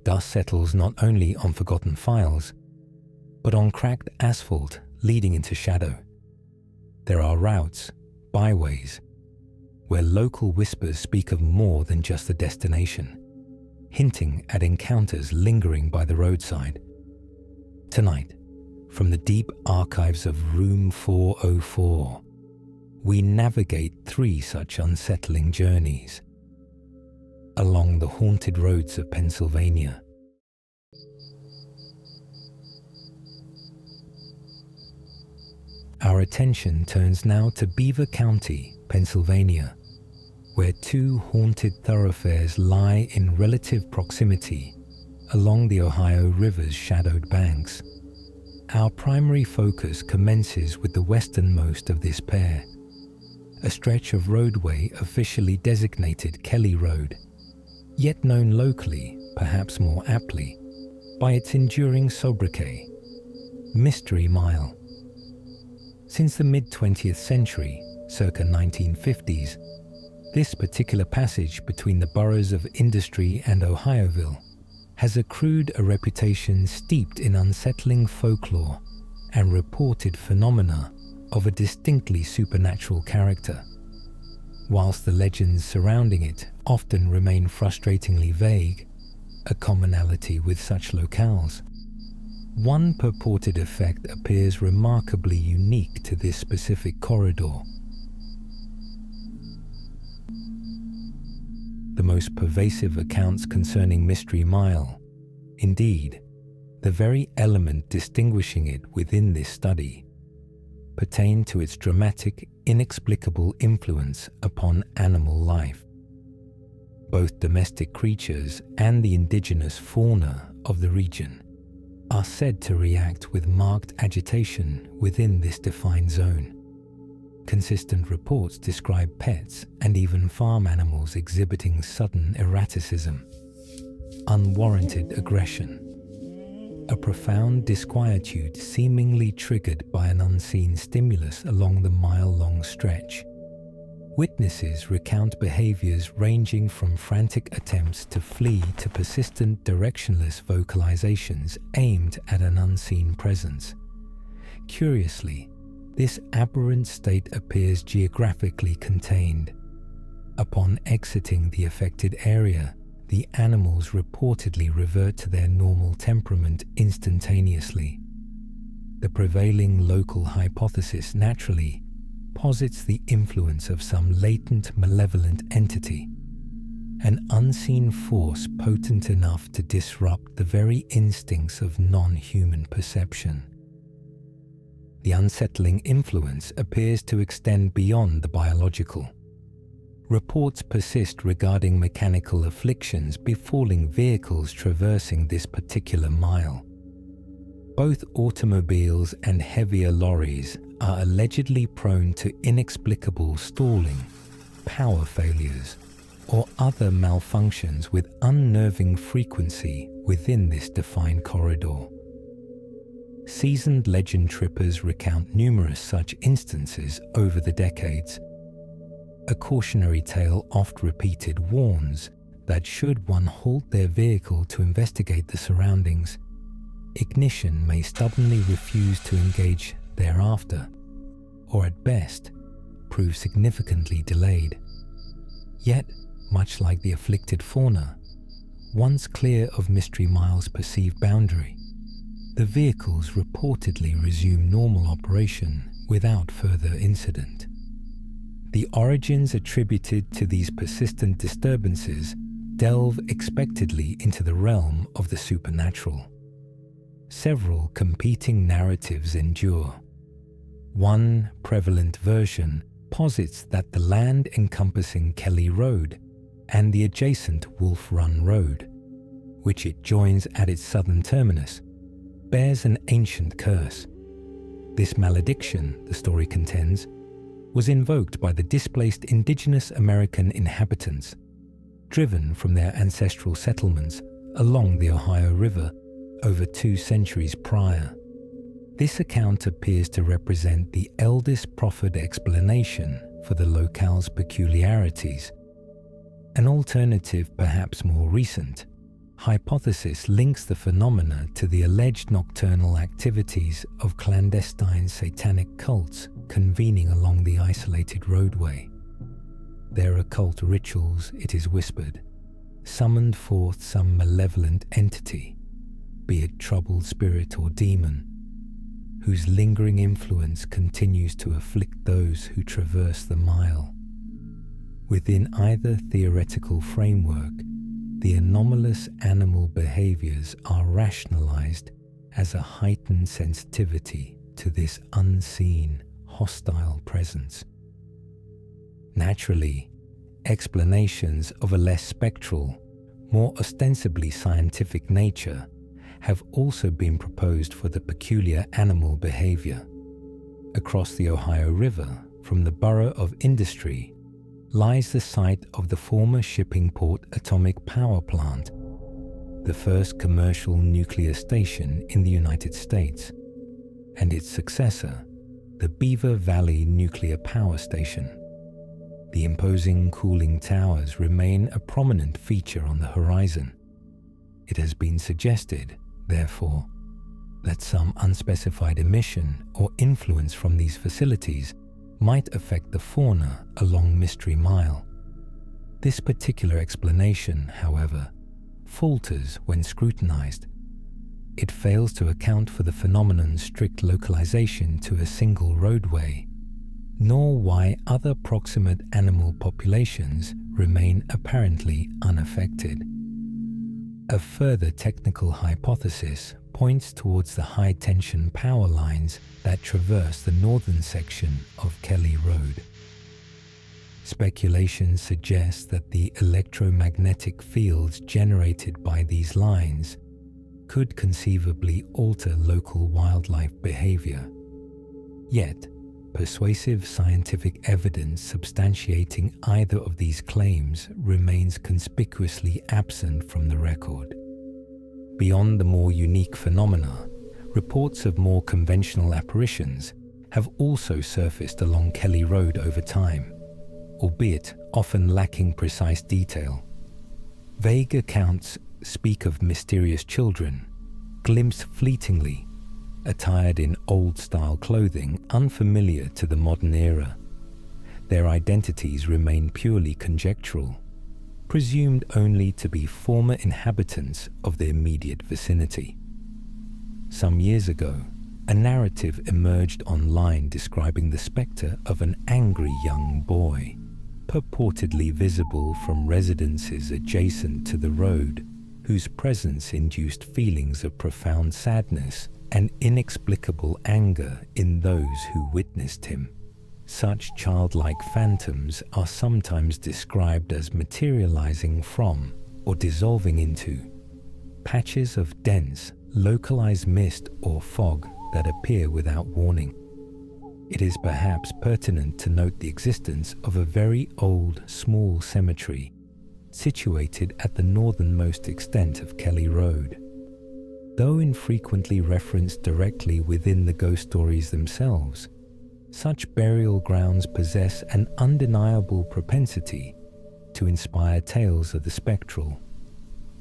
Dust settles not only on forgotten files, but on cracked asphalt leading into shadow. There are routes, byways, where local whispers speak of more than just a destination, hinting at encounters lingering by the roadside. Tonight, from the deep archives of Room 404, we navigate 3 such unsettling journeys along the haunted roads of Pennsylvania. Our attention turns now to Beaver County, Pennsylvania, where 2 haunted thoroughfares lie in relative proximity along the Ohio River's shadowed banks. Our primary focus commences with the westernmost of this pair, a stretch of roadway officially designated Kelly Road, yet known locally, perhaps more aptly, by its enduring sobriquet, Mystery Mile. Since the mid-20th century, circa 1950s, this particular passage between the boroughs of Industry and Ohioville has accrued a reputation steeped in unsettling folklore and reported phenomena of a distinctly supernatural character. Whilst the legends surrounding it often remain frustratingly vague, a commonality with such locales, one purported effect appears remarkably unique to this specific corridor. The most pervasive accounts concerning Mystery Mile, indeed, the very element distinguishing it within this study, pertain to its dramatic, inexplicable influence upon animal life. Both domestic creatures and the indigenous fauna of the region are said to react with marked agitation within this defined zone. Consistent reports describe pets and even farm animals exhibiting sudden erraticism, unwarranted aggression, a profound disquietude seemingly triggered by an unseen stimulus along the mile-long stretch. Witnesses recount behaviours ranging from frantic attempts to flee to persistent directionless vocalizations aimed at an unseen presence. Curiously, this aberrant state appears geographically contained. Upon exiting the affected area, the animals reportedly revert to their normal temperament instantaneously. The prevailing local hypothesis naturally posits the influence of some latent malevolent entity, an unseen force potent enough to disrupt the very instincts of non-human perception. The unsettling influence appears to extend beyond the biological. Reports persist regarding mechanical afflictions befalling vehicles traversing this particular mile. Both automobiles and heavier lorries are allegedly prone to inexplicable stalling, power failures, or other malfunctions with unnerving frequency within this defined corridor. Seasoned legend trippers recount numerous such instances over the decades. A cautionary tale oft repeated warns that should one halt their vehicle to investigate the surroundings, ignition may stubbornly refuse to engage thereafter, or at best, prove significantly delayed. Yet, much like the afflicted fauna, once clear of Mystery Mile's perceived boundary, the vehicles reportedly resume normal operation without further incident. The origins attributed to these persistent disturbances delve expectedly into the realm of the supernatural. Several competing narratives endure. One prevalent version posits that the land encompassing Kelly Road and the adjacent Wolf Run Road, which it joins at its southern terminus, bears an ancient curse. This malediction, the story contends, was invoked by the displaced indigenous American inhabitants, driven from their ancestral settlements along the Ohio River over 2 centuries prior. This account appears to represent the eldest proffered explanation for the locale's peculiarities. An alternative, perhaps more recent, hypothesis links the phenomena to the alleged nocturnal activities of clandestine satanic cults convening along the isolated roadway. Their occult rituals, it is whispered, summoned forth some malevolent entity, be it troubled spirit or demon, whose lingering influence continues to afflict those who traverse the mile. Within either theoretical framework, the anomalous animal behaviours are rationalized as a heightened sensitivity to this unseen, hostile presence. Naturally, explanations of a less spectral, more ostensibly scientific nature have also been proposed for the peculiar animal behaviour. Across the Ohio River, from the borough of Industry, lies the site of the former shipping port atomic power plant, the first commercial nuclear station in the United States, and its successor, the Beaver Valley Nuclear Power Station. The imposing cooling towers remain a prominent feature on the horizon. It has been suggested, therefore, that some unspecified emission or influence from these facilities might affect the fauna along Mystery Mile. This particular explanation, however, falters when scrutinized. It fails to account for the phenomenon's strict localization to a single roadway, nor why other proximate animal populations remain apparently unaffected. A further technical hypothesis points towards the high-tension power lines that traverse the northern section of Kelly Road. Speculation suggests that the electromagnetic fields generated by these lines could conceivably alter local wildlife behavior. Yet, persuasive scientific evidence substantiating either of these claims remains conspicuously absent from the record. Beyond the more unique phenomena, reports of more conventional apparitions have also surfaced along Kelly Road over time, albeit often lacking precise detail. Vague accounts speak of mysterious children, glimpsed fleetingly, attired in old-style clothing unfamiliar to the modern era. Their identities remain purely conjectural, presumed only to be former inhabitants of the immediate vicinity. Some years ago, a narrative emerged online describing the spectre of an angry young boy, purportedly visible from residences adjacent to the road, whose presence induced feelings of profound sadness and inexplicable anger in those who witnessed him. Such childlike phantoms are sometimes described as materializing from or dissolving into patches of dense, localized mist or fog that appear without warning. It is perhaps pertinent to note the existence of a very old, small cemetery situated at the northernmost extent of Kelly Road. Though infrequently referenced directly within the ghost stories themselves, such burial grounds possess an undeniable propensity to inspire tales of the spectral.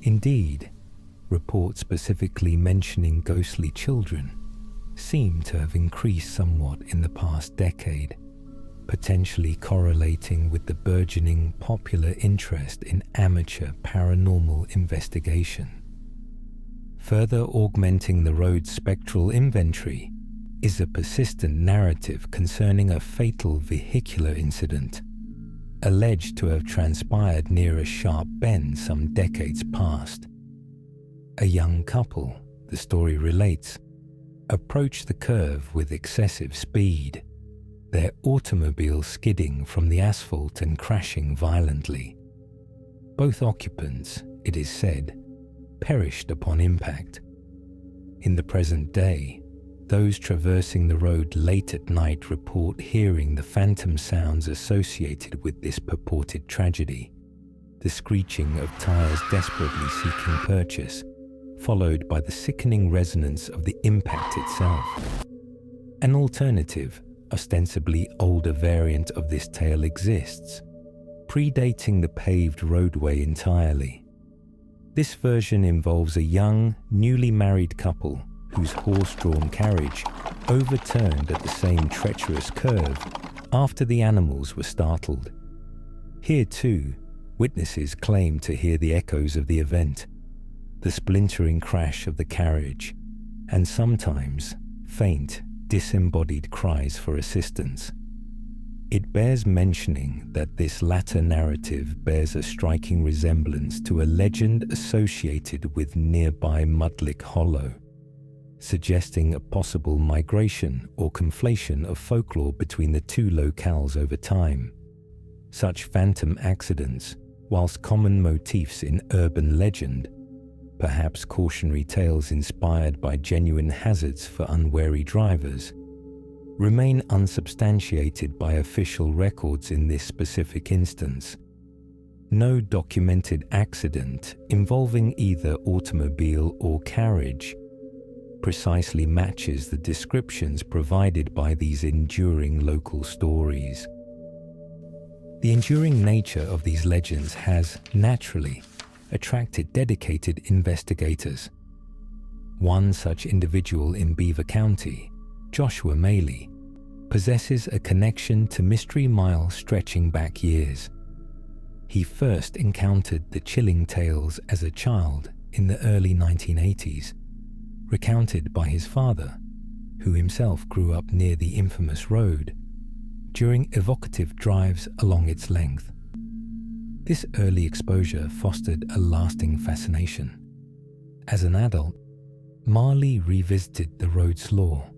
Indeed, reports specifically mentioning ghostly children seem to have increased somewhat in the past decade, potentially correlating with the burgeoning popular interest in amateur paranormal investigation. Further augmenting the road's spectral inventory is a persistent narrative concerning a fatal vehicular incident, alleged to have transpired near a sharp bend some decades past. A young couple, the story relates, approached the curve with excessive speed, their automobile skidding from the asphalt and crashing violently. Both occupants, it is said, perished upon impact. In the present day, those traversing the road late at night report hearing the phantom sounds associated with this purported tragedy, the screeching of tires desperately seeking purchase, followed by the sickening resonance of the impact itself. An alternative, ostensibly older variant of this tale exists, predating the paved roadway entirely. This version involves a young, newly married couple whose horse-drawn carriage overturned at the same treacherous curve after the animals were startled. Here too, witnesses claim to hear the echoes of the event, the splintering crash of the carriage, and sometimes faint, disembodied cries for assistance. It bears mentioning that this latter narrative bears a striking resemblance to a legend associated with nearby Mudlick Hollow, suggesting a possible migration or conflation of folklore between the two locales over time. Such phantom accidents, whilst common motifs in urban legend, perhaps cautionary tales inspired by genuine hazards for unwary drivers, remain unsubstantiated by official records in this specific instance. No documented accident involving either automobile or carriage precisely matches the descriptions provided by these enduring local stories. The enduring nature of these legends has, naturally, attracted dedicated investigators. One such individual in Beaver County, Joshua Maley, possesses a connection to Mystery Mile stretching back years. He first encountered the chilling tales as a child in the early 1980s, recounted by his father, who himself grew up near the infamous road, during evocative drives along its length. This early exposure fostered a lasting fascination. As an adult, Marley revisited the road's lore,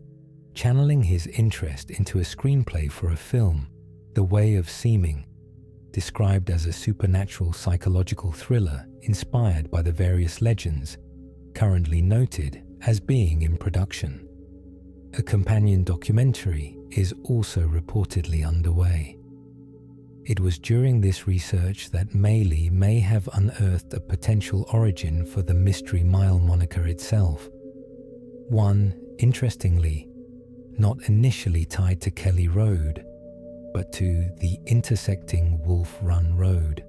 channeling his interest into a screenplay for a film, The Way of Seeming, described as a supernatural psychological thriller inspired by the various legends currently noted as being in production. A companion documentary is also reportedly underway. It was during this research that Maley may have unearthed a potential origin for the Mystery Mile moniker itself. One, interestingly, not initially tied to Kelly Road, but to the intersecting Wolf Run Road.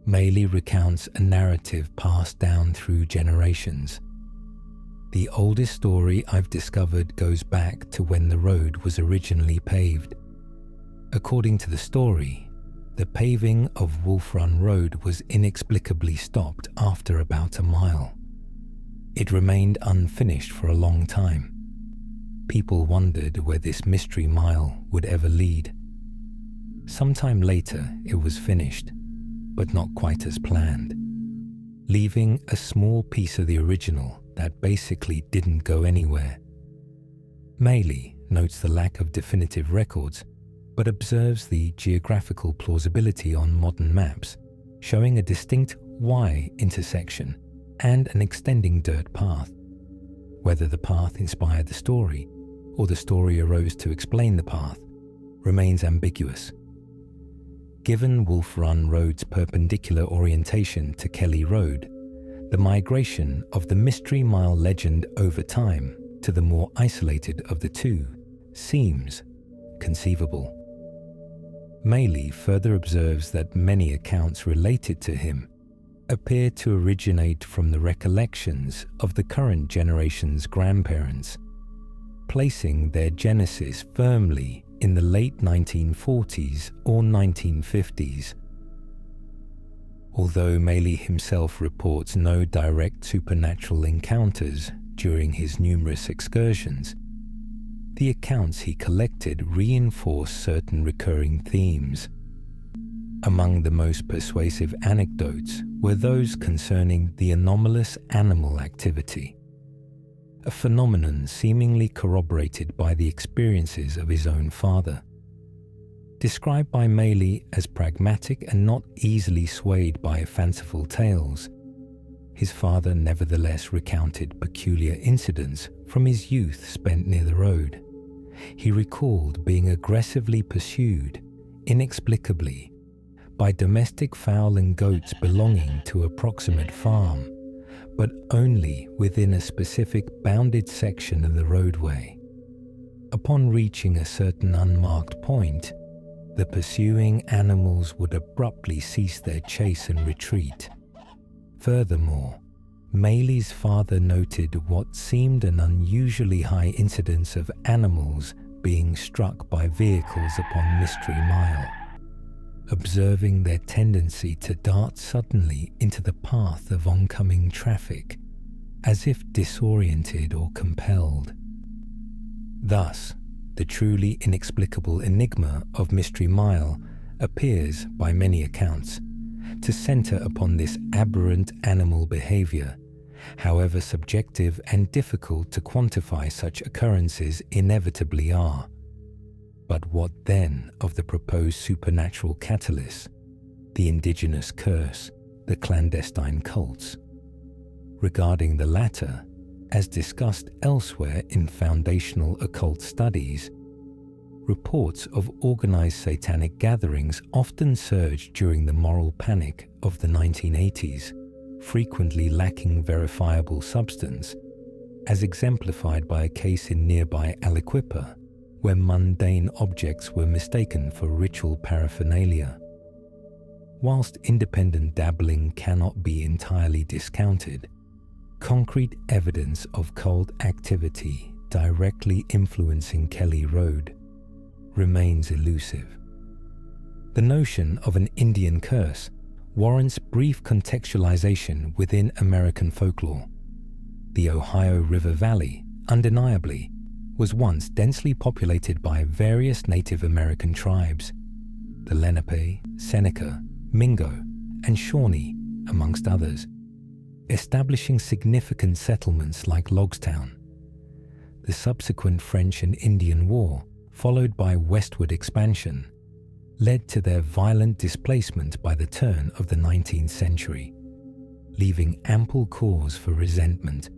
Maley recounts a narrative passed down through generations. The oldest story I've discovered goes back to when the road was originally paved. According to the story, the paving of Wolf Run Road was inexplicably stopped after about a mile. It remained unfinished for a long time. People wondered where this mystery mile would ever lead. Sometime later, it was finished, but not quite as planned, leaving a small piece of the original that basically didn't go anywhere. Maley notes the lack of definitive records, but observes the geographical plausibility on modern maps, showing a distinct Y intersection and an extending dirt path. Whether the path inspired the story, or the story arose to explain the path, remains ambiguous. Given Wolf Run Road's perpendicular orientation to Kelly Road, the migration of the Mystery Mile legend over time to the more isolated of the two seems conceivable. Maley further observes that many accounts related to him appear to originate from the recollections of the current generation's grandparents, placing their genesis firmly in the late 1940s or 1950s. Although Maley himself reports no direct supernatural encounters during his numerous excursions, the accounts he collected reinforce certain recurring themes. Among the most persuasive anecdotes were those concerning the anomalous animal activity, a phenomenon seemingly corroborated by the experiences of his own father. Described by Maley as pragmatic and not easily swayed by fanciful tales, his father nevertheless recounted peculiar incidents from his youth spent near the road. He recalled being aggressively pursued, inexplicably, by domestic fowl and goats belonging to a proximate farm, but only within a specific bounded section of the roadway. Upon reaching a certain unmarked point, the pursuing animals would abruptly cease their chase and retreat. Furthermore, Maylie's father noted what seemed an unusually high incidence of animals being struck by vehicles upon Mystery Mile, observing their tendency to dart suddenly into the path of oncoming traffic, as if disoriented or compelled. Thus, the truly inexplicable enigma of Mystery Mile appears, by many accounts, to centre upon this aberrant animal behaviour, however subjective and difficult to quantify such occurrences inevitably are. But what then of the proposed supernatural catalyst, the indigenous curse, the clandestine cults? Regarding the latter, as discussed elsewhere in foundational occult studies, reports of organized satanic gatherings often surged during the moral panic of the 1980s, frequently lacking verifiable substance, as exemplified by a case in nearby Aliquippa, where mundane objects were mistaken for ritual paraphernalia. Whilst independent dabbling cannot be entirely discounted, concrete evidence of cult activity directly influencing Kelly Road remains elusive. The notion of an Indian curse warrants brief contextualization within American folklore. The Ohio River Valley, undeniably, was once densely populated by various Native American tribes, the Lenape, Seneca, Mingo, and Shawnee, amongst others, establishing significant settlements like Logstown. The subsequent French and Indian War, followed by westward expansion, led to their violent displacement by the turn of the 19th century, leaving ample cause for resentment.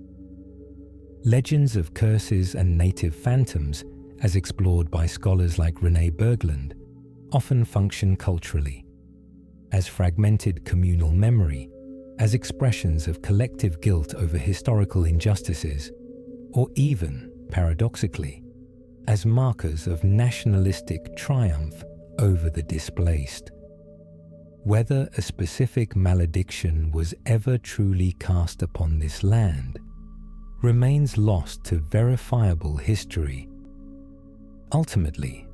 Legends of curses and native phantoms, as explored by scholars like René Berglund, often function culturally as fragmented communal memory, as expressions of collective guilt over historical injustices, or even, paradoxically, as markers of nationalistic triumph over the displaced. Whether a specific malediction was ever truly cast upon this land remains lost to verifiable history. Ultimately,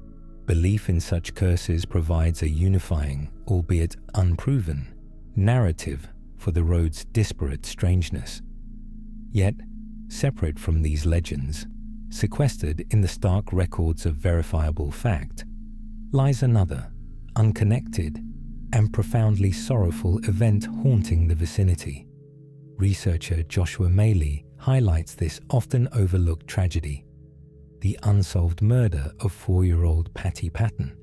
belief in such curses provides a unifying, albeit unproven, narrative for the road's disparate strangeness. Yet, separate from these legends, sequestered in the stark records of verifiable fact, lies another, unconnected, and profoundly sorrowful event haunting the vicinity. Researcher Joshua Maylie highlights this often overlooked tragedy, the unsolved murder of 4-year-old Patty Patton.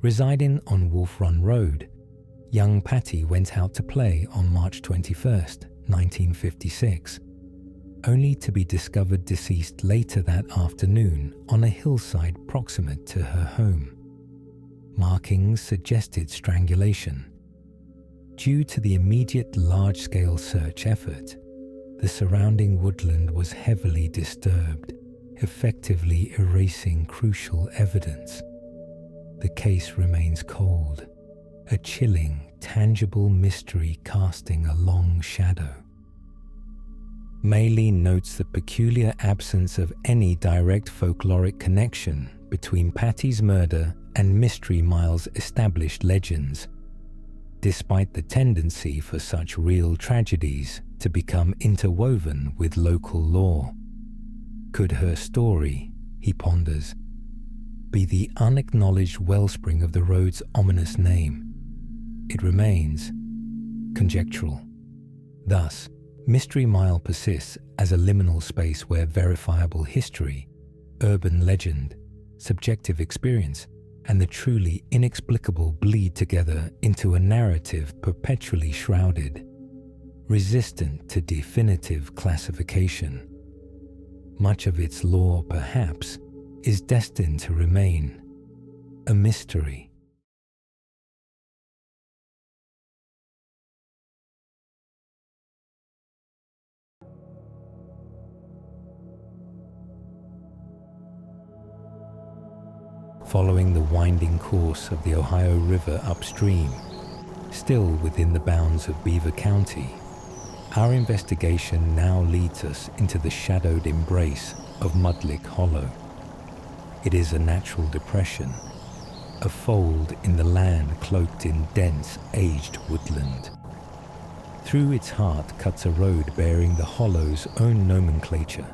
Residing on Wolf Run Road, young Patty went out to play on March 21st, 1956, only to be discovered deceased later that afternoon on a hillside proximate to her home. Markings suggested strangulation. Due to the immediate large-scale search effort, the surrounding woodland was heavily disturbed, effectively erasing crucial evidence. The case remains cold, a chilling, tangible mystery casting a long shadow. Maylie notes the peculiar absence of any direct folkloric connection between Patty's murder and Mystery Mile's established legends, despite the tendency for such real tragedies to become interwoven with local lore. Could her story, he ponders, be the unacknowledged wellspring of the road's ominous name? It remains conjectural. Thus, Mystery Mile persists as a liminal space where verifiable history, urban legend, subjective experience, and the truly inexplicable bleed together into a narrative perpetually shrouded, resistant to definitive classification. Much of its lore, perhaps, is destined to remain a mystery. Following the winding course of the Ohio River upstream, still within the bounds of Beaver County, Our investigation now leads us into the shadowed embrace of Mudlick Hollow. It is a natural depression, a fold in the land cloaked in dense, aged woodland. Through its heart cuts a road bearing the hollow's own nomenclature,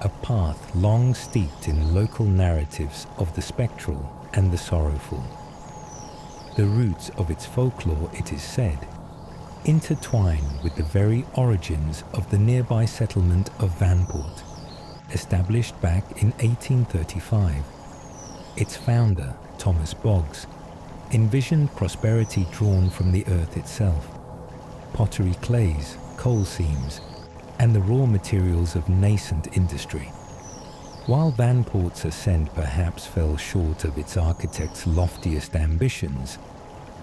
a path long steeped in local narratives of the spectral and the sorrowful. The roots of its folklore, it is said, intertwine with the very origins of the nearby settlement of Vanport, established back in 1835. Its founder, Thomas Boggs, envisioned prosperity drawn from the earth itself, pottery clays, coal seams, and the raw materials of nascent industry. While Vanport's ascent perhaps fell short of its architect's loftiest ambitions,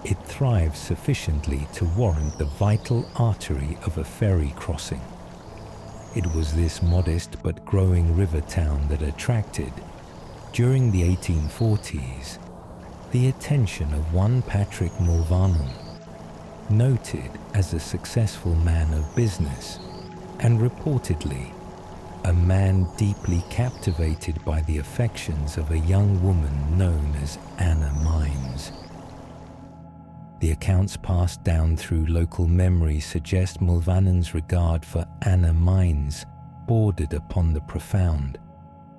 it thrives sufficiently to warrant the vital artery of a ferry crossing. It was this modest but growing river town that attracted, during the 1840s, the attention of one Patrick Mulvannon, noted as a successful man of business and reportedly a man deeply captivated by the affections of a young woman known as Anna Mines. The accounts passed down through local memory suggest Mulvannon's regard for Anna Mines bordered upon the profound,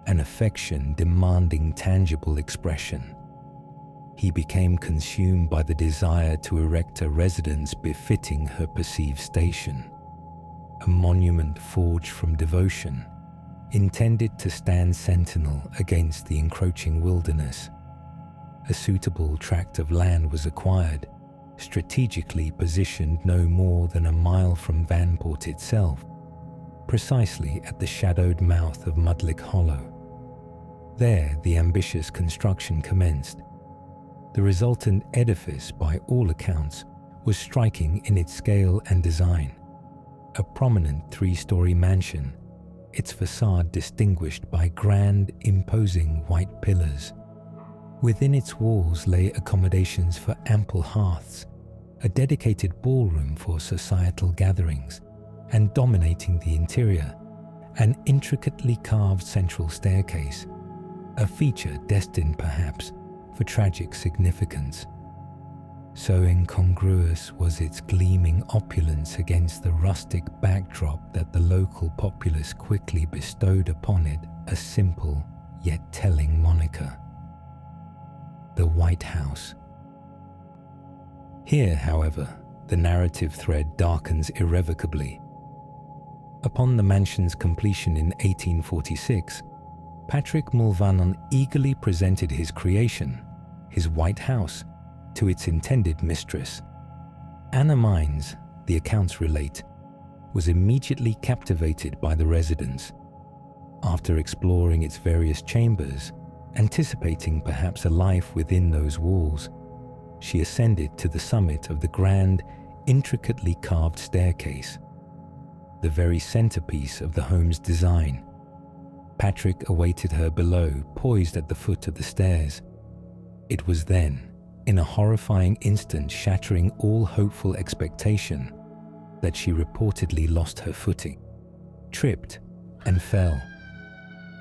an affection demanding tangible expression. He became consumed by the desire to erect a residence befitting her perceived station, a monument forged from devotion, intended to stand sentinel against the encroaching wilderness. A suitable tract of land was acquired, strategically positioned no more than a mile from Vanport itself, precisely at the shadowed mouth of Mudlick Hollow. There the ambitious construction commenced. The resultant edifice, by all accounts, was striking in its scale and design. A prominent three-story mansion, its facade distinguished by grand, imposing white pillars. Within its walls lay accommodations for ample hearths, a dedicated ballroom for societal gatherings, and dominating the interior, an intricately carved central staircase, a feature destined perhaps for tragic significance. So incongruous was its gleaming opulence against the rustic backdrop that the local populace quickly bestowed upon it a simple yet telling moniker: the White House. Here, however, the narrative thread darkens irrevocably. Upon the mansion's completion in 1846, Patrick Mulvannon eagerly presented his creation, his White House, to its intended mistress. Anna Mines, the accounts relate, was immediately captivated by the residence. After exploring its various chambers, anticipating perhaps a life within those walls, she ascended to the summit of the grand, intricately carved staircase, the very centerpiece of the home's design. Patrick awaited her below, poised at the foot of the stairs. It was then, in a horrifying instant shattering all hopeful expectation, that she reportedly lost her footing, tripped, and fell.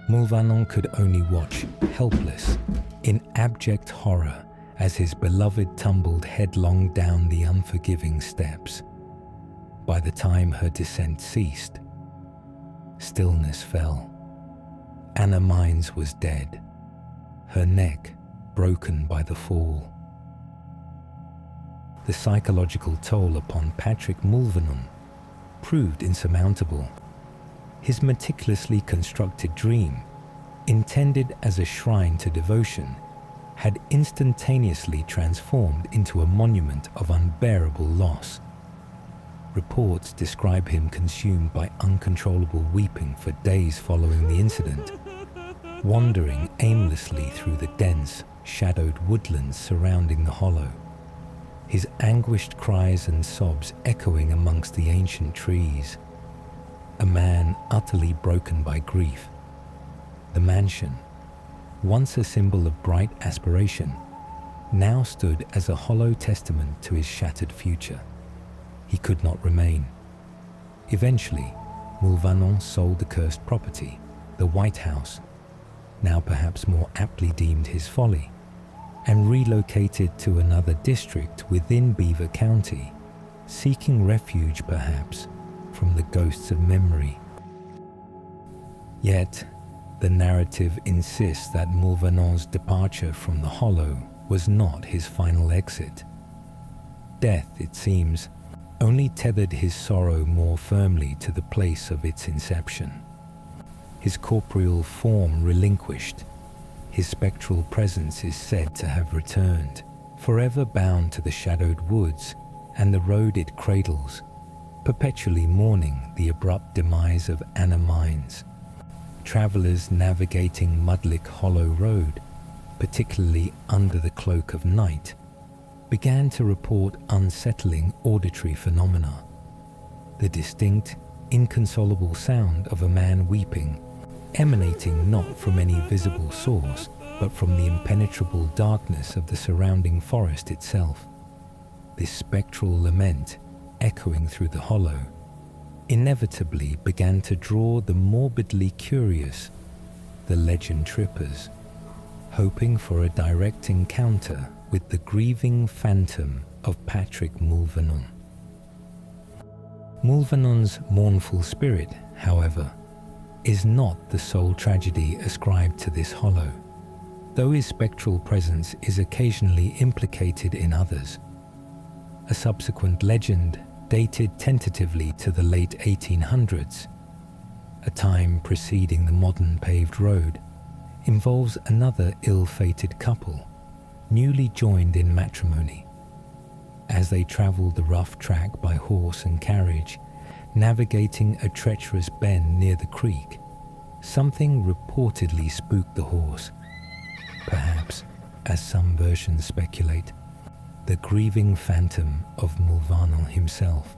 Mulvannon could only watch, helpless, in abject horror, as his beloved tumbled headlong down the unforgiving steps. By the time her descent ceased, stillness fell. Anna Mines was dead, her neck broken by the fall. The psychological toll upon Patrick Mulvannon proved insurmountable. His meticulously constructed dream, intended as a shrine to devotion, had instantaneously transformed into a monument of unbearable loss. Reports describe him consumed by uncontrollable weeping for days following the incident, wandering aimlessly through the dense, shadowed woodlands surrounding the hollow, his anguished cries and sobs echoing amongst the ancient trees. A man utterly broken by grief. The mansion, once a symbol of bright aspiration, now stood as a hollow testament to his shattered future. He could not remain. Eventually, Mulvannon sold the cursed property, the White House, now perhaps more aptly deemed his folly, and relocated to another district within Beaver County, seeking refuge perhaps from the ghosts of memory. Yet, the narrative insists that Mulvannon's departure from the Hollow was not his final exit. Death, it seems, only tethered his sorrow more firmly to the place of its inception. His corporeal form relinquished, his spectral presence is said to have returned, forever bound to the shadowed woods and the road it cradles, perpetually mourning the abrupt demise of Anna Mines. Travelers navigating Mudlick Hollow Road, particularly under the cloak of night, began to report unsettling auditory phenomena. The distinct, inconsolable sound of a man weeping, emanating not from any visible source, but from the impenetrable darkness of the surrounding forest itself. This spectral lament, echoing through the hollow, inevitably began to draw the morbidly curious, the legend trippers, hoping for a direct encounter with the grieving phantom of Patrick Mulvannon. Mulvannon's mournful spirit, however, is not the sole tragedy ascribed to this hollow, though his spectral presence is occasionally implicated in others. A subsequent legend, dated tentatively to the late 1800s, a time preceding the modern paved road, involves another ill-fated couple, newly joined in matrimony. As they travelled the rough track by horse and carriage, navigating a treacherous bend near the creek, something reportedly spooked the horse. Perhaps, as some versions speculate, the grieving phantom of Mulvannon himself.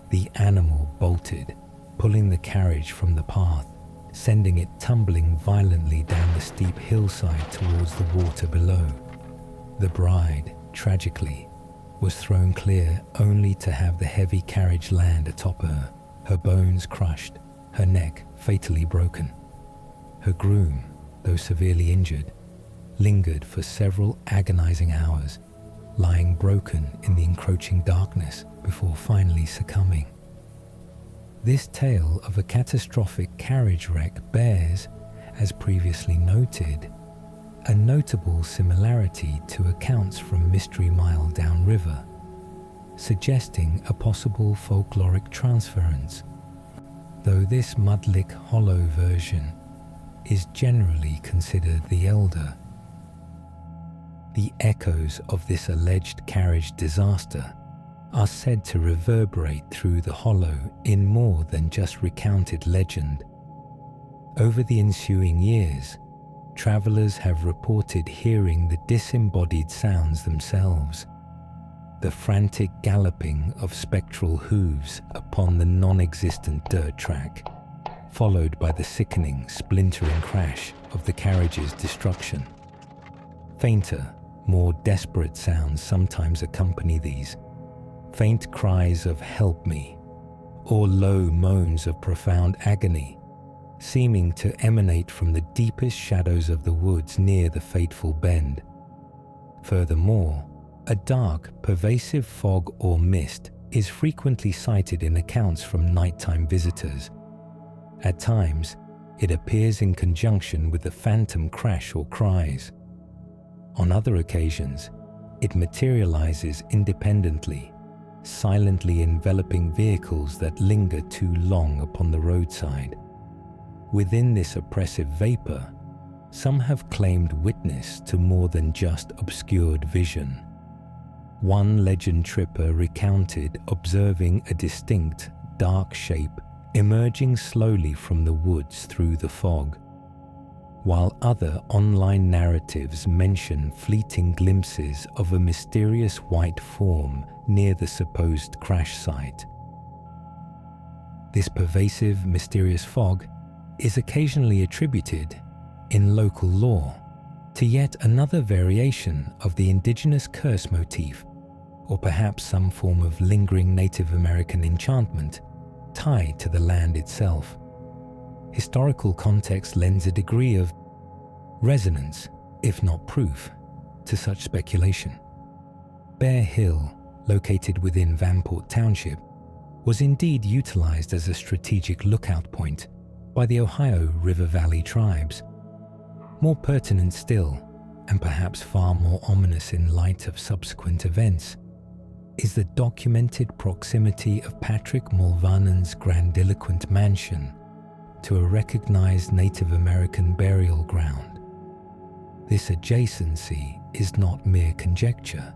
The animal bolted, pulling the carriage from the path, sending it tumbling violently down the steep hillside towards the water below. The bride, tragically, was thrown clear only to have the heavy carriage land atop her bones crushed, her neck fatally broken. Her groom, though severely injured, lingered for several agonizing hours, lying broken in the encroaching darkness before finally succumbing. This tale of a catastrophic carriage wreck bears, as previously noted, a notable similarity to accounts from Mystery Mile downriver, suggesting a possible folkloric transference, though this Mudlick Hollow version is generally considered the elder. The echoes of this alleged carriage disaster are said to reverberate through the hollow in more than just recounted legend. Over the ensuing years, travelers have reported hearing the disembodied sounds themselves, the frantic galloping of spectral hooves upon the non-existent dirt track, followed by the sickening, splintering crash of the carriage's destruction. Fainter, more desperate sounds sometimes accompany these, faint cries of "help me," or low moans of profound agony, seeming to emanate from the deepest shadows of the woods near the fateful bend. Furthermore, a dark, pervasive fog or mist is frequently sighted in accounts from nighttime visitors. At times, it appears in conjunction with the phantom crash or cries. On other occasions, it materializes independently, silently enveloping vehicles that linger too long upon the roadside. Within this oppressive vapor, some have claimed witness to more than just obscured vision. One legend tripper recounted observing a distinct, dark shape emerging slowly from the woods through the fog, while other online narratives mention fleeting glimpses of a mysterious white form near the supposed crash site. This pervasive, mysterious fog is occasionally attributed, in local lore, to yet another variation of the indigenous curse motif, or perhaps some form of lingering Native American enchantment, tie to the land itself. Historical context lends a degree of resonance, if not proof, to such speculation. Bear Hill, located within Vanport Township, was indeed utilized as a strategic lookout point by the Ohio River Valley tribes. More pertinent still, and perhaps far more ominous in light of subsequent events, is the documented proximity of Patrick Mulvanon's grandiloquent mansion to a recognized Native American burial ground. This adjacency is not mere conjecture.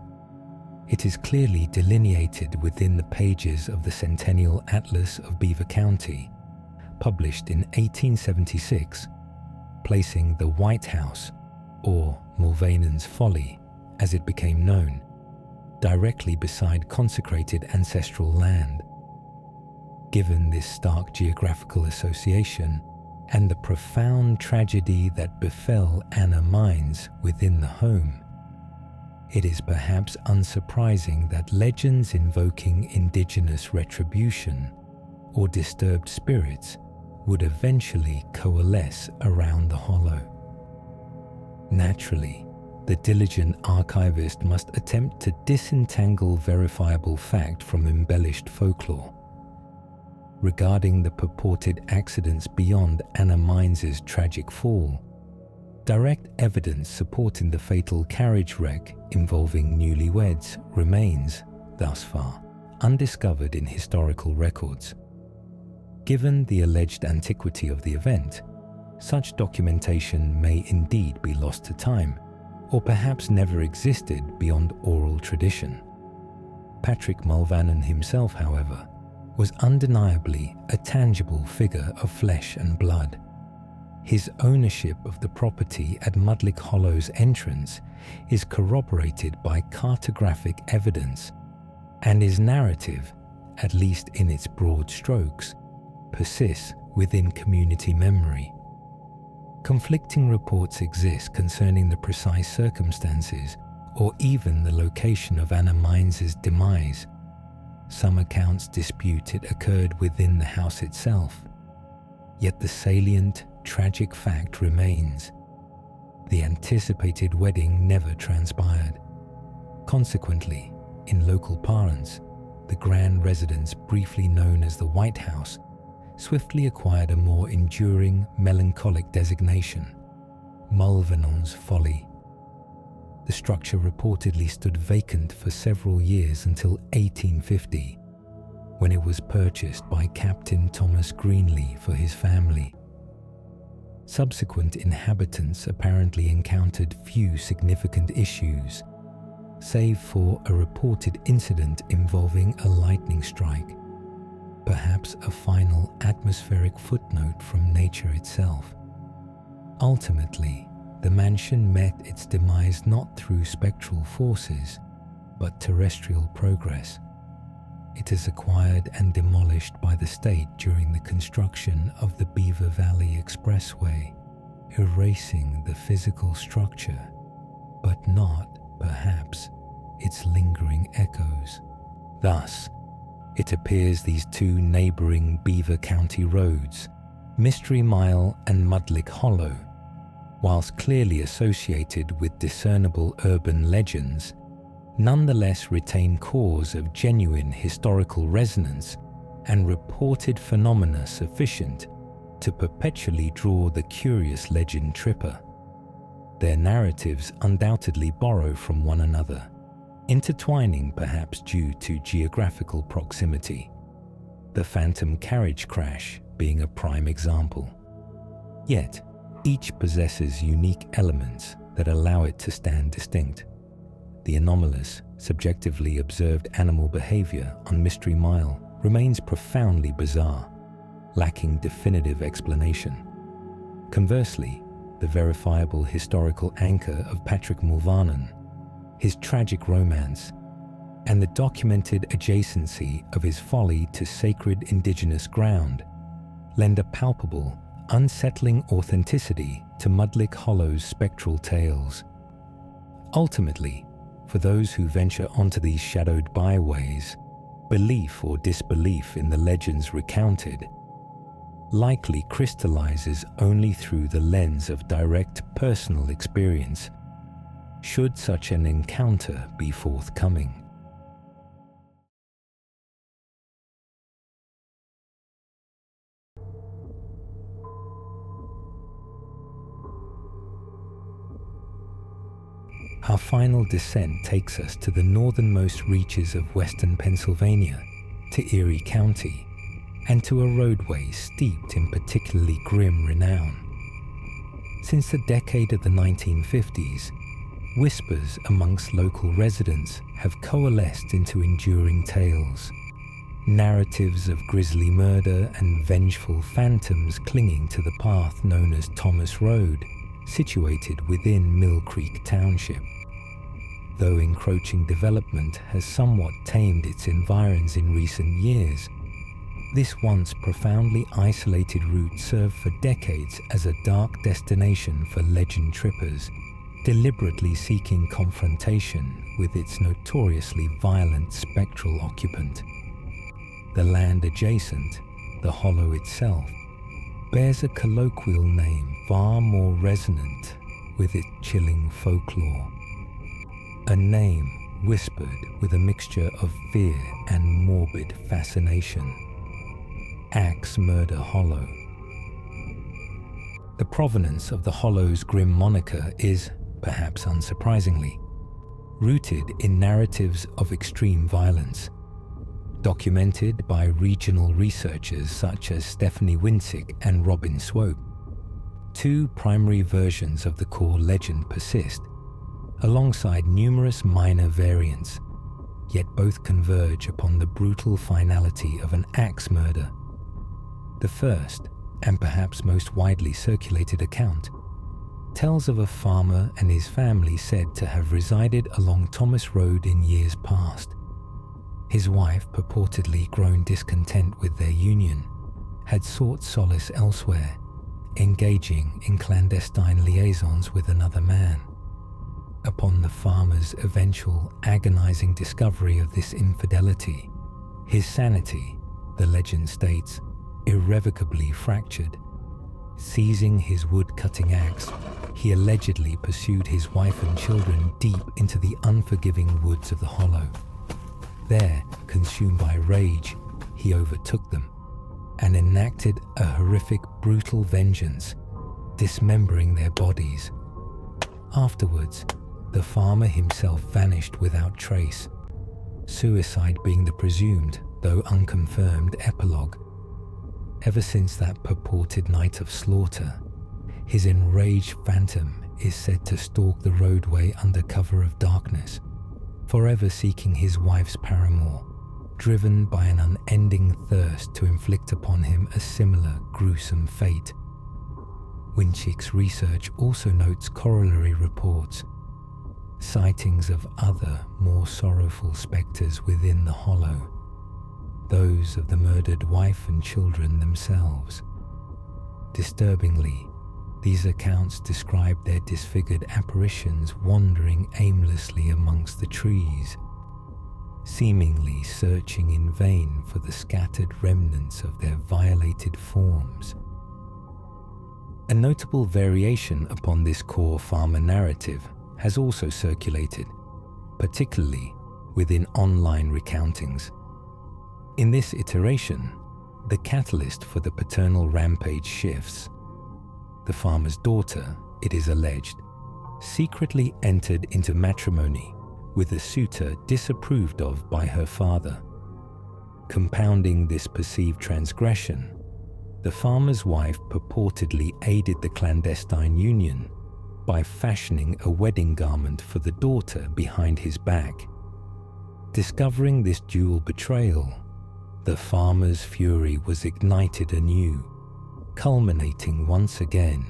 It is clearly delineated within the pages of the Centennial Atlas of Beaver County, published in 1876, placing the White House, or Mulvanon's Folly, as it became known, directly beside consecrated ancestral land. Given this stark geographical association and the profound tragedy that befell Anna Mines within the home, it is perhaps unsurprising that legends invoking indigenous retribution or disturbed spirits would eventually coalesce around the hollow. Naturally, the diligent archivist must attempt to disentangle verifiable fact from embellished folklore. Regarding the purported accidents beyond Anna Mines' tragic fall, direct evidence supporting the fatal carriage wreck involving newlyweds remains, thus far, undiscovered in historical records. Given the alleged antiquity of the event, such documentation may indeed be lost to time, or perhaps never existed beyond oral tradition. Patrick Mulvanon himself, however, was undeniably a tangible figure of flesh and blood. His ownership of the property at Mudlick Hollow's entrance is corroborated by cartographic evidence, and his narrative, at least in its broad strokes, persists within community memory. Conflicting reports exist concerning the precise circumstances or even the location of Anna Mines' demise. Some accounts dispute it occurred within the house itself, yet the salient, tragic fact remains. The anticipated wedding never transpired. Consequently, in local parlance, the grand residence briefly known as the White House swiftly acquired a more enduring, melancholic designation, Mulvanon's Folly. The structure reportedly stood vacant for several years until 1850, when it was purchased by Captain Thomas Greenlee for his family. Subsequent inhabitants apparently encountered few significant issues, save for a reported incident involving a lightning strike, perhaps a final atmospheric footnote from nature itself. Ultimately, the mansion met its demise not through spectral forces, but terrestrial progress. It is acquired and demolished by the state during the construction of the Beaver Valley Expressway, erasing the physical structure, but not, perhaps, its lingering echoes. Thus, it appears these two neighboring Beaver County roads, Mystery Mile and Mudlick Hollow, whilst clearly associated with discernible urban legends, nonetheless retain cores of genuine historical resonance and reported phenomena sufficient to perpetually draw the curious legend tripper. Their narratives undoubtedly borrow from one another, intertwining perhaps due to geographical proximity, the phantom carriage crash being a prime example. Yet, each possesses unique elements that allow it to stand distinct. The anomalous, subjectively observed animal behaviour on Mystery Mile remains profoundly bizarre, lacking definitive explanation. Conversely, the verifiable historical anchor of Patrick Mulvanon, his tragic romance, and the documented adjacency of his folly to sacred indigenous ground lend a palpable, unsettling authenticity to Mudlick Hollow's spectral tales. Ultimately, for those who venture onto these shadowed byways, Belief or disbelief in the legends recounted likely crystallizes only through the lens of direct personal experience, should such an encounter be forthcoming. Our final descent takes us to the northernmost reaches of western Pennsylvania, to Erie County, and to a roadway steeped in particularly grim renown. Since the decade of the 1950s, whispers amongst local residents have coalesced into enduring tales, narratives of grisly murder and vengeful phantoms clinging to the path known as Thomas Road, situated within Mill Creek Township. Though encroaching development has somewhat tamed its environs in recent years, this once profoundly isolated route served for decades as a dark destination for legend trippers, deliberately seeking confrontation with its notoriously violent spectral occupant. The land adjacent, the hollow itself, bears a colloquial name far more resonant with its chilling folklore. A name whispered with a mixture of fear and morbid fascination. Axe Murder Hollow. The provenance of the Hollow's grim moniker is, perhaps unsurprisingly, rooted in narratives of extreme violence, documented by regional researchers such as Stephanie Winsick and Robin Swope. Two primary versions of the core legend persist, alongside numerous minor variants, yet both converge upon the brutal finality of an axe murder. The first, and perhaps most widely circulated account, tells of a farmer and his family said to have resided along Thomas Road in years past. His wife, purportedly grown discontent with their union, had sought solace elsewhere, engaging in clandestine liaisons with another man. Upon the farmer's eventual agonizing discovery of this infidelity, his sanity, the legend states, irrevocably fractured. Seizing his wood-cutting axe, he allegedly pursued his wife and children deep into the unforgiving woods of the hollow. There, consumed by rage, he overtook them and enacted a horrific, brutal vengeance, dismembering their bodies. Afterwards, the farmer himself vanished without trace, suicide being the presumed, though unconfirmed, epilogue. Ever since that purported night of slaughter, his enraged phantom is said to stalk the roadway under cover of darkness, forever seeking his wife's paramour, driven by an unending thirst to inflict upon him a similar gruesome fate. Winchick's research also notes corollary reports, sightings of other, more sorrowful spectres within the hollow, those of the murdered wife and children themselves. Disturbingly, these accounts describe their disfigured apparitions wandering aimlessly amongst the trees, seemingly searching in vain for the scattered remnants of their violated forms. A notable variation upon this core farmer narrative has also circulated, particularly within online recountings. In this iteration, the catalyst for the paternal rampage shifts. The farmer's daughter, it is alleged, secretly entered into matrimony with a suitor disapproved of by her father. Compounding this perceived transgression, the farmer's wife purportedly aided the clandestine union by fashioning a wedding garment for the daughter behind his back. Discovering this dual betrayal, the farmer's fury was ignited anew, culminating once again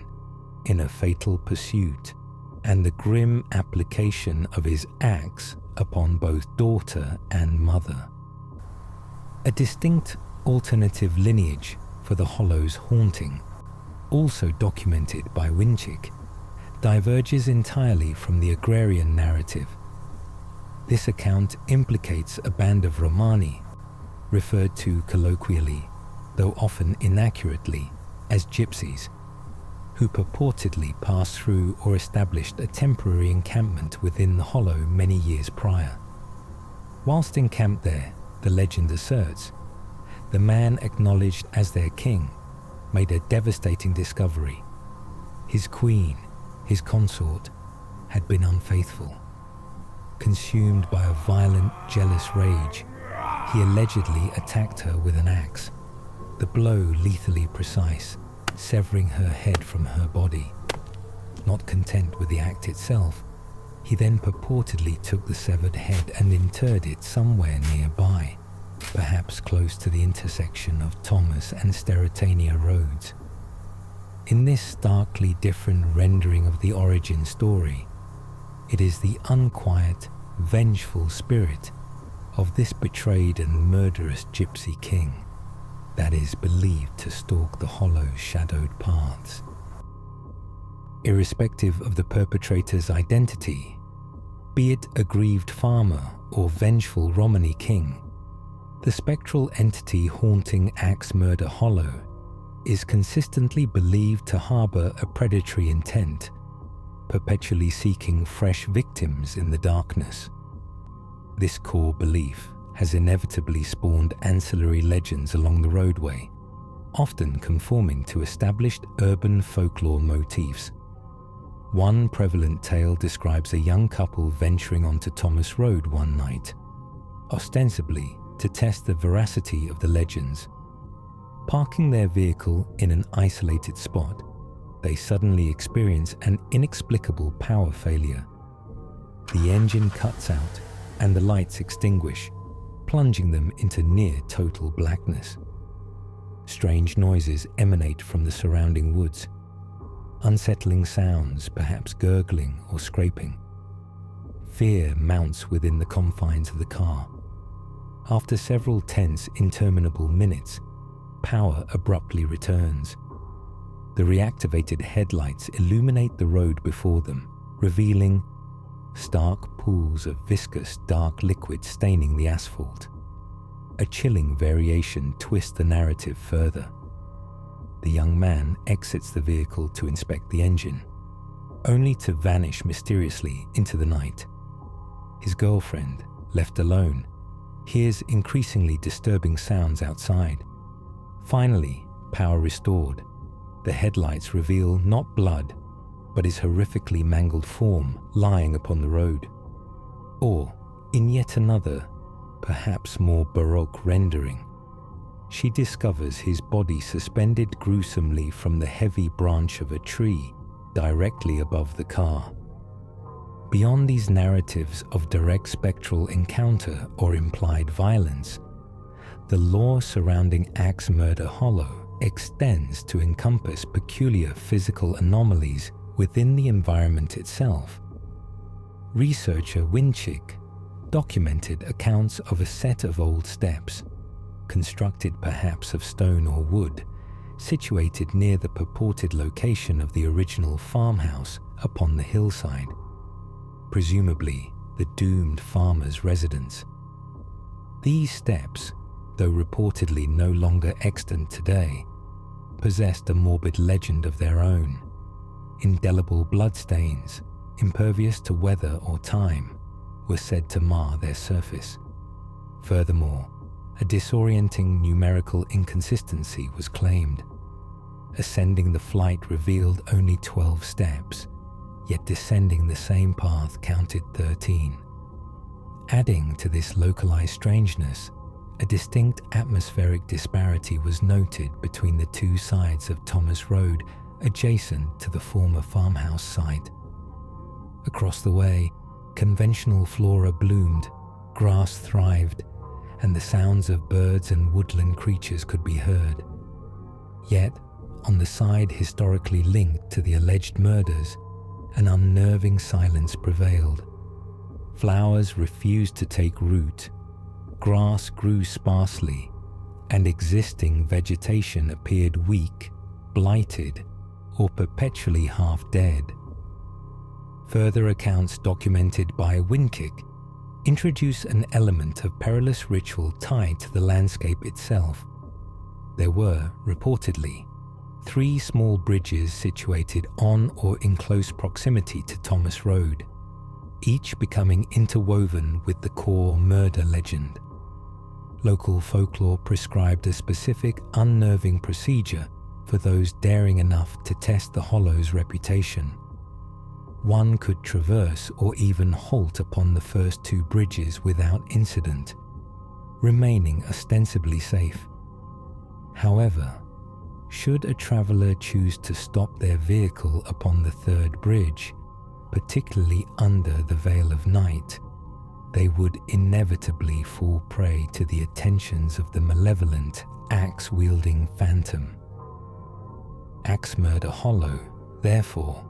in a fatal pursuit and the grim application of his axe upon both daughter and mother. A distinct alternative lineage for the Hollow's haunting, also documented by Winchick, diverges entirely from the agrarian narrative. This account implicates a band of Romani, referred to colloquially, though often inaccurately, as gypsies, who purportedly passed through or established a temporary encampment within the hollow many years prior. Whilst encamped there, the legend asserts, the man acknowledged as their king made a devastating discovery. His queen, his consort, had been unfaithful. Consumed by a violent, jealous rage, he allegedly attacked her with an axe, the blow lethally precise, severing her head from her body. Not content with the act itself, he then purportedly took the severed head and interred it somewhere nearby, perhaps close to the intersection of Thomas and Steratania roads. In this starkly different rendering of the origin story, it is the unquiet, vengeful spirit of this betrayed and murderous gypsy king that is believed to stalk the hollow shadowed paths. Irrespective of the perpetrator's identity, be it a grieved farmer or vengeful Romany king, the spectral entity haunting Axe Murder Hollow is consistently believed to harbour a predatory intent, perpetually seeking fresh victims in the darkness. This core belief has inevitably spawned ancillary legends along the roadway, often conforming to established urban folklore motifs. One prevalent tale describes a young couple venturing onto Thomas Road one night, ostensibly to test the veracity of the legends. Parking their vehicle in an isolated spot, they suddenly experience an inexplicable power failure. The engine cuts out and the lights extinguish, plunging them into near total blackness. Strange noises emanate from the surrounding woods. Unsettling sounds, perhaps gurgling or scraping. Fear mounts within the confines of the car. After several tense, interminable minutes, power abruptly returns. The reactivated headlights illuminate the road before them, revealing stark pools of viscous, dark liquid staining the asphalt. A chilling variation twists the narrative further. The young man exits the vehicle to inspect the engine, only to vanish mysteriously into the night. His girlfriend, left alone, hears increasingly disturbing sounds outside. Finally, power restored, the headlights reveal not blood, but his horrifically mangled form lying upon the road. Or, in yet another, perhaps more baroque rendering, she discovers his body suspended gruesomely from the heavy branch of a tree directly above the car. Beyond these narratives of direct spectral encounter or implied violence, the lore surrounding Axe Murder Hollow extends to encompass peculiar physical anomalies within the environment itself. Researcher Winchick documented accounts of a set of old steps, constructed perhaps of stone or wood, situated near the purported location of the original farmhouse upon the hillside, presumably the doomed farmer's residence. These steps, though reportedly no longer extant today, possessed a morbid legend of their own. Indelible bloodstains, impervious to weather or time, were said to mar their surface. Furthermore, a disorienting numerical inconsistency was claimed. Ascending the flight revealed only 12 steps, yet descending the same path counted 13. Adding to this localized strangeness, a distinct atmospheric disparity was noted between the two sides of Thomas Road adjacent to the former farmhouse site. Across the way, conventional flora bloomed, grass thrived, and the sounds of birds and woodland creatures could be heard. Yet, on the side historically linked to the alleged murders, an unnerving silence prevailed. Flowers refused to take root, grass grew sparsely, and existing vegetation appeared weak, blighted, or perpetually half dead. Further accounts documented by Winkick introduce an element of perilous ritual tied to the landscape itself. There were, reportedly, 3 small bridges situated on or in close proximity to Thomas Road, each becoming interwoven with the core murder legend. Local folklore prescribed a specific unnerving procedure for those daring enough to test the hollow's reputation. One could traverse or even halt upon the first 2 bridges without incident, remaining ostensibly safe. However, should a traveller choose to stop their vehicle upon the 3rd bridge, particularly under the veil of night, they would inevitably fall prey to the attentions of the malevolent, axe-wielding phantom. Axemurder Hollow, therefore,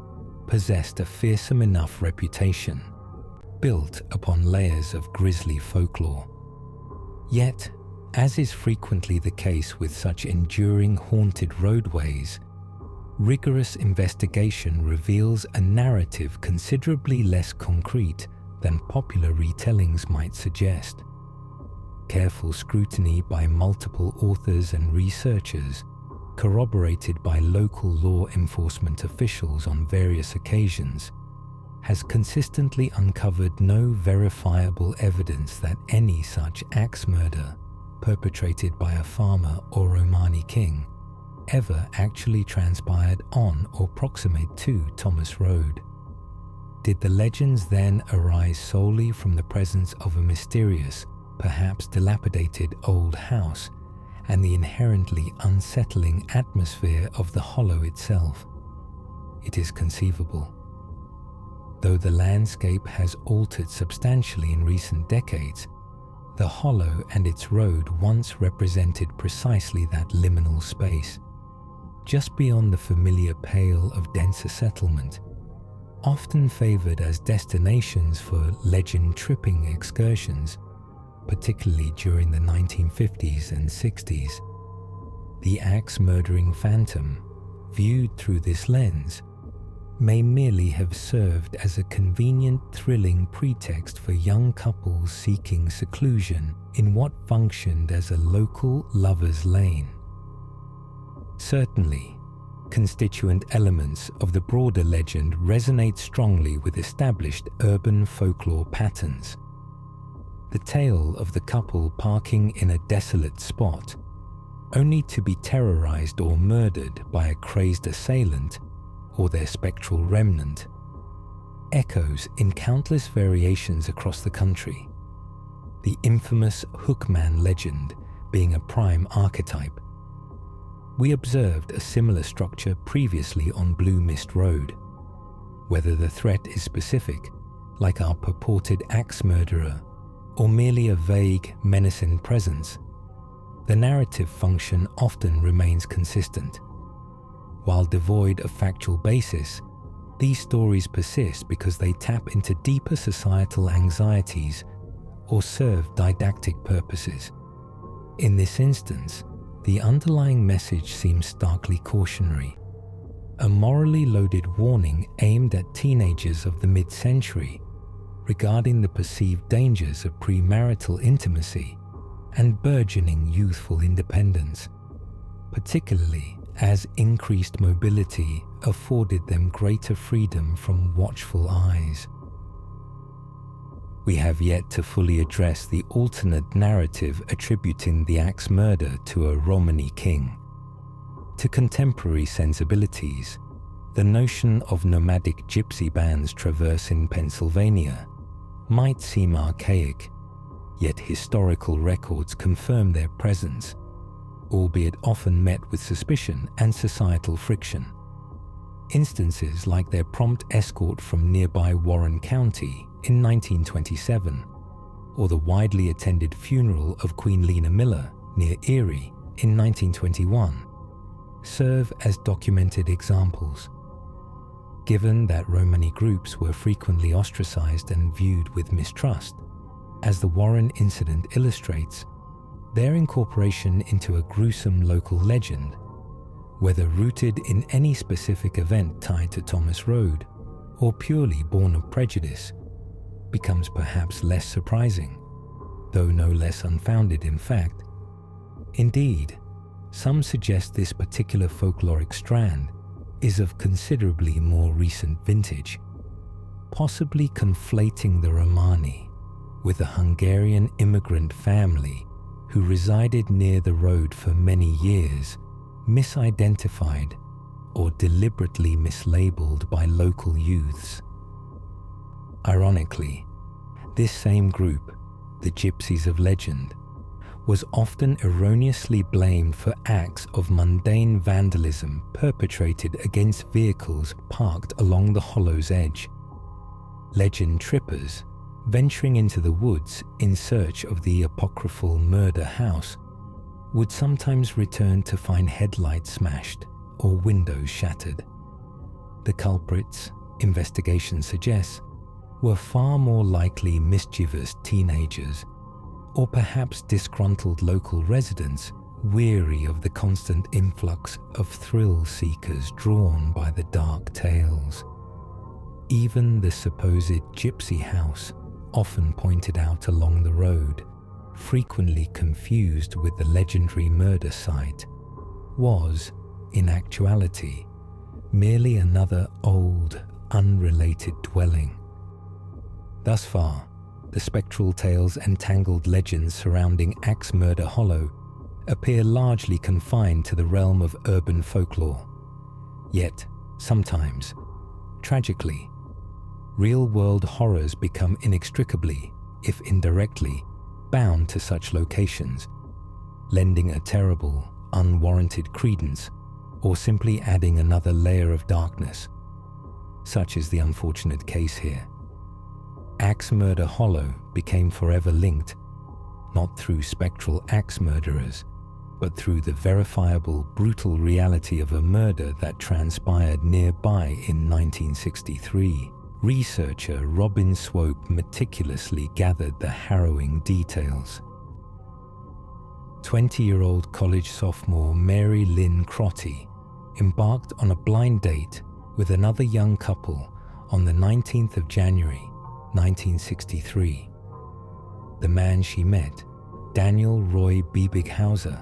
possessed a fearsome enough reputation, built upon layers of grisly folklore. Yet, as is frequently the case with such enduring haunted roadways, rigorous investigation reveals a narrative considerably less concrete than popular retellings might suggest. Careful scrutiny by multiple authors and researchers, corroborated by local law enforcement officials on various occasions, has consistently uncovered no verifiable evidence that any such axe murder, perpetrated by a farmer or Romani king, ever actually transpired on or proximate to Thomas Road. Did the legends then arise solely from the presence of a mysterious, perhaps dilapidated old house and the inherently unsettling atmosphere of the hollow itself? It is conceivable. Though the landscape has altered substantially in recent decades, the hollow and its road once represented precisely that liminal space, just beyond the familiar pale of denser settlement, often favoured as destinations for legend-tripping excursions, particularly during the 1950s and 60s. The axe-murdering phantom, viewed through this lens, may merely have served as a convenient, thrilling pretext for young couples seeking seclusion in what functioned as a local lover's lane. Certainly, constituent elements of the broader legend resonate strongly with established urban folklore patterns. The tale of the couple parking in a desolate spot, only to be terrorized or murdered by a crazed assailant or their spectral remnant, echoes in countless variations across the country, the infamous Hookman legend being a prime archetype. We observed a similar structure previously on Blue Mist Road. Whether the threat is specific, like our purported axe murderer, or merely a vague, menacing presence, the narrative function often remains consistent. While devoid of factual basis, these stories persist because they tap into deeper societal anxieties or serve didactic purposes. In this instance, the underlying message seems starkly cautionary, a morally loaded warning aimed at teenagers of the mid-century regarding the perceived dangers of premarital intimacy and burgeoning youthful independence, particularly as increased mobility afforded them greater freedom from watchful eyes. We have yet to fully address the alternate narrative attributing the axe murder to a Romani king. To contemporary sensibilities, the notion of nomadic gypsy bands traversing Pennsylvania might seem archaic, yet historical records confirm their presence, albeit often met with suspicion and societal friction. Instances like their prompt escort from nearby Warren County in 1927, or the widely attended funeral of Queen Lena Miller near Eerie in 1921, serve as documented examples. Given that Romani groups were frequently ostracized and viewed with mistrust, as the Warren incident illustrates, their incorporation into a gruesome local legend, whether rooted in any specific event tied to Thomas Road or purely born of prejudice, becomes perhaps less surprising, though no less unfounded in fact. Indeed, some suggest this particular folkloric strand is of considerably more recent vintage, possibly conflating the Romani with a Hungarian immigrant family who resided near the road for many years, misidentified or deliberately mislabeled by local youths. Ironically, this same group, the Gypsies of Legend, was often erroneously blamed for acts of mundane vandalism perpetrated against vehicles parked along the hollow's edge. Legend trippers, venturing into the woods in search of the apocryphal murder house, would sometimes return to find headlights smashed or windows shattered. The culprits, investigation suggests, were far more likely mischievous teenagers, or perhaps disgruntled local residents weary of the constant influx of thrill-seekers drawn by the dark tales. Even the supposed gypsy house, often pointed out along the road, frequently confused with the legendary murder site, was, in actuality, merely another old, unrelated dwelling. Thus far, the spectral tales and tangled legends surrounding Axe Murder Hollow appear largely confined to the realm of urban folklore. Yet, sometimes, tragically, real-world horrors become inextricably, if indirectly, bound to such locations, lending a terrible, unwarranted credence, or simply adding another layer of darkness. Such is the unfortunate case here. Axe Murder Hollow became forever linked, not through spectral axe murderers, but through the verifiable, brutal reality of a murder that transpired nearby in 1963. Researcher Robin Swope meticulously gathered the harrowing details. 20-year-old college sophomore Mary Lynn Crotty embarked on a blind date with another young couple on the 19th of January, 1963. The man she met, Daniel Roy Biebighauser,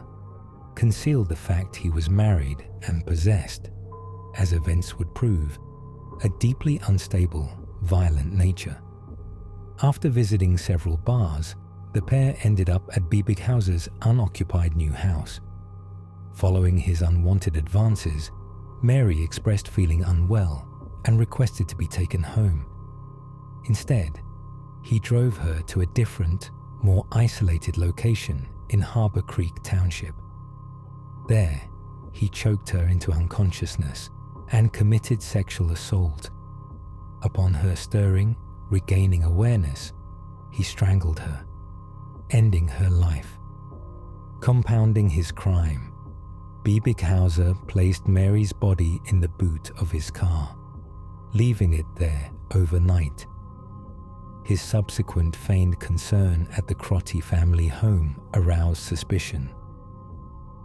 concealed the fact he was married and possessed, as events would prove, a deeply unstable, violent nature. After visiting several bars, the pair ended up at Biebighauser's unoccupied new house. Following his unwanted advances, Mary expressed feeling unwell and requested to be taken home. Instead, he drove her to a different, more isolated location in Harbor Creek Township. There, he choked her into unconsciousness and committed sexual assault. Upon her stirring, regaining awareness, he strangled her, ending her life. Compounding his crime, Biebighauser placed Mary's body in the boot of his car, leaving it there overnight. His subsequent feigned concern at the Crotty family home aroused suspicion.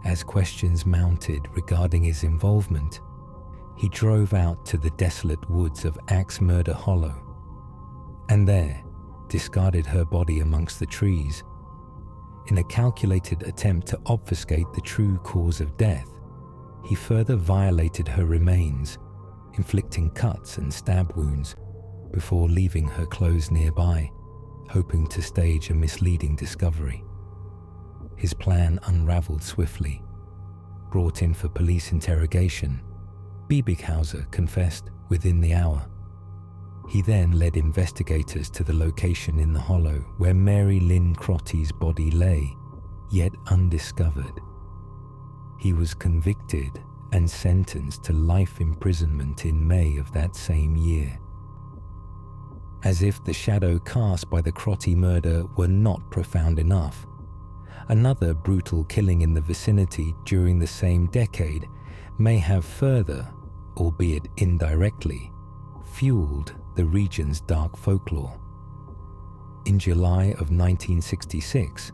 As questions mounted regarding his involvement, he drove out to the desolate woods of Axe Murder Hollow, and there discarded her body amongst the trees. In a calculated attempt to obfuscate the true cause of death, he further violated her remains, inflicting cuts and stab wounds before leaving her clothes nearby, hoping to stage a misleading discovery. His plan unraveled swiftly. Brought in for police interrogation, Biebighauser confessed within the hour. He then led investigators to the location in the hollow where Mary Lynn Crotty's body lay, yet undiscovered. He was convicted and sentenced to life imprisonment in May of that same year. As if the shadow cast by the Crotty murder were not profound enough, another brutal killing in the vicinity during the same decade may have further, albeit indirectly, fueled the region's dark folklore. In July of 1966,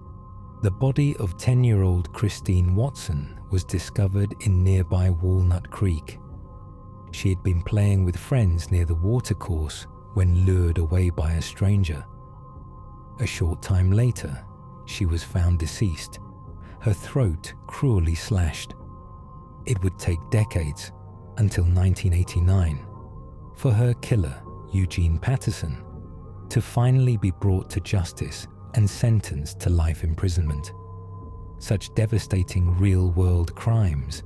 the body of 10-year-old Christine Watson was discovered in nearby Walnut Creek. She had been playing with friends near the watercourse when lured away by a stranger. A short time later, she was found deceased, her throat cruelly slashed. It would take decades, until 1989, for her killer, Eugene Patterson, to finally be brought to justice and sentenced to life imprisonment. Such devastating real-world crimes,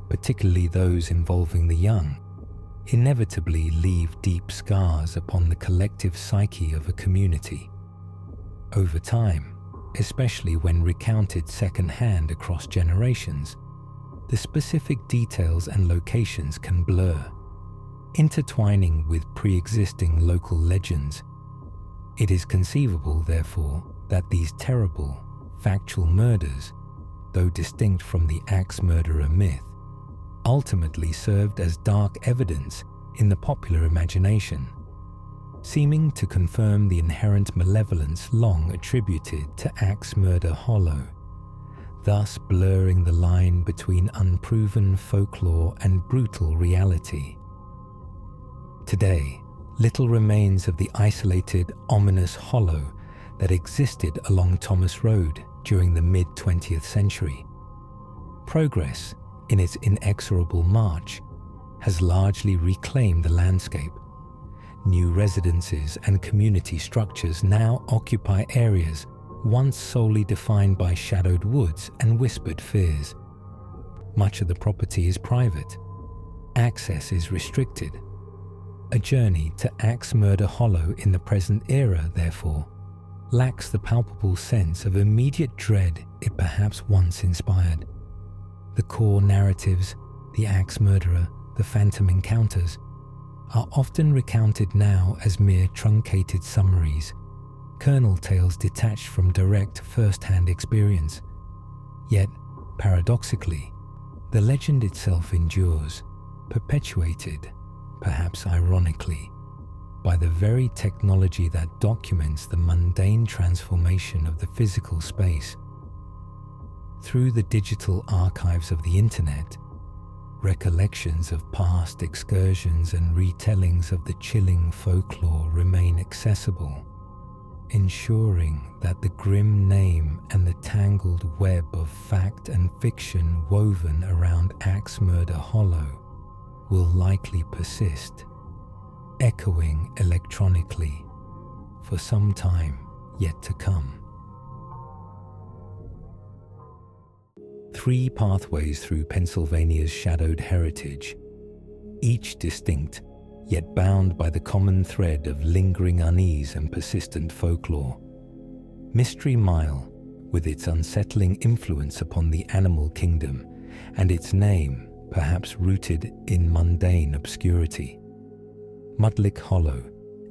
particularly those involving the young, inevitably leave deep scars upon the collective psyche of a community. Over time, especially when recounted second-hand across generations, the specific details and locations can blur, intertwining with pre-existing local legends. It is conceivable, therefore, that these terrible, factual murders, though distinct from the axe murderer myth, ultimately served as dark evidence in the popular imagination, seeming to confirm the inherent malevolence long attributed to Axe Murder Hollow, thus blurring the line between unproven folklore and brutal reality. Today, little remains of the isolated, ominous hollow that existed along Thomas Road during the mid-20th century. Progress, in its inexorable march, has largely reclaimed the landscape. New residences and community structures now occupy areas once solely defined by shadowed woods and whispered fears. Much of the property is private. Access is restricted. A journey to Axe Murder Hollow in the present era, therefore, lacks the palpable sense of immediate dread it perhaps once inspired. The core narratives, the axe murderer, the phantom encounters, are often recounted now as mere truncated summaries, kernel tales detached from direct first-hand experience. Yet, paradoxically, the legend itself endures, perpetuated, perhaps ironically, by the very technology that documents the mundane transformation of the physical space. Through the digital archives of the internet, recollections of past excursions and retellings of the chilling folklore remain accessible, ensuring that the grim name and the tangled web of fact and fiction woven around Axe Murder Hollow will likely persist, echoing electronically for some time yet to come. 3 pathways through Pennsylvania's shadowed heritage, each distinct, yet bound by the common thread of lingering unease and persistent folklore. Mystery Mile, with its unsettling influence upon the animal kingdom, and its name perhaps rooted in mundane obscurity. Mudlick Hollow,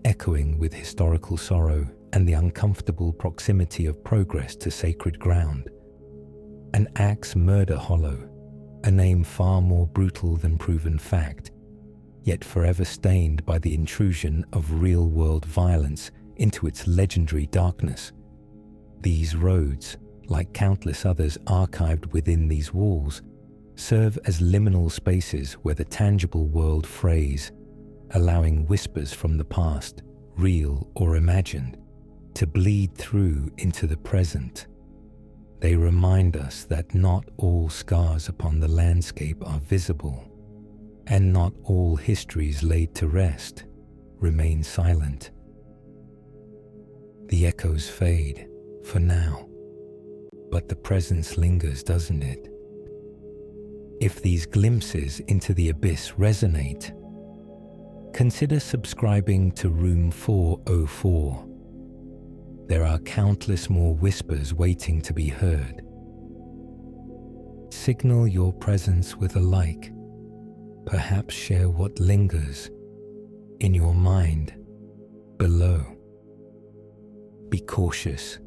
echoing with historical sorrow and the uncomfortable proximity of progress to sacred ground. An Axe Murder Hollow, a name far more brutal than proven fact, yet forever stained by the intrusion of real-world violence into its legendary darkness. These roads, like countless others archived within these walls, serve as liminal spaces where the tangible world frays, allowing whispers from the past, real or imagined, to bleed through into the present. They remind us that not all scars upon the landscape are visible, and not all histories laid to rest remain silent. The echoes fade, for now, but the presence lingers, doesn't it? If these glimpses into the abyss resonate, consider subscribing to Room 404. There are countless more whispers waiting to be heard. Signal your presence with a like. Perhaps share what lingers in your mind below. Be cautious.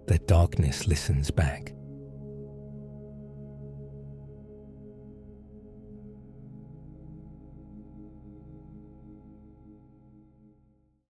The darkness listens back.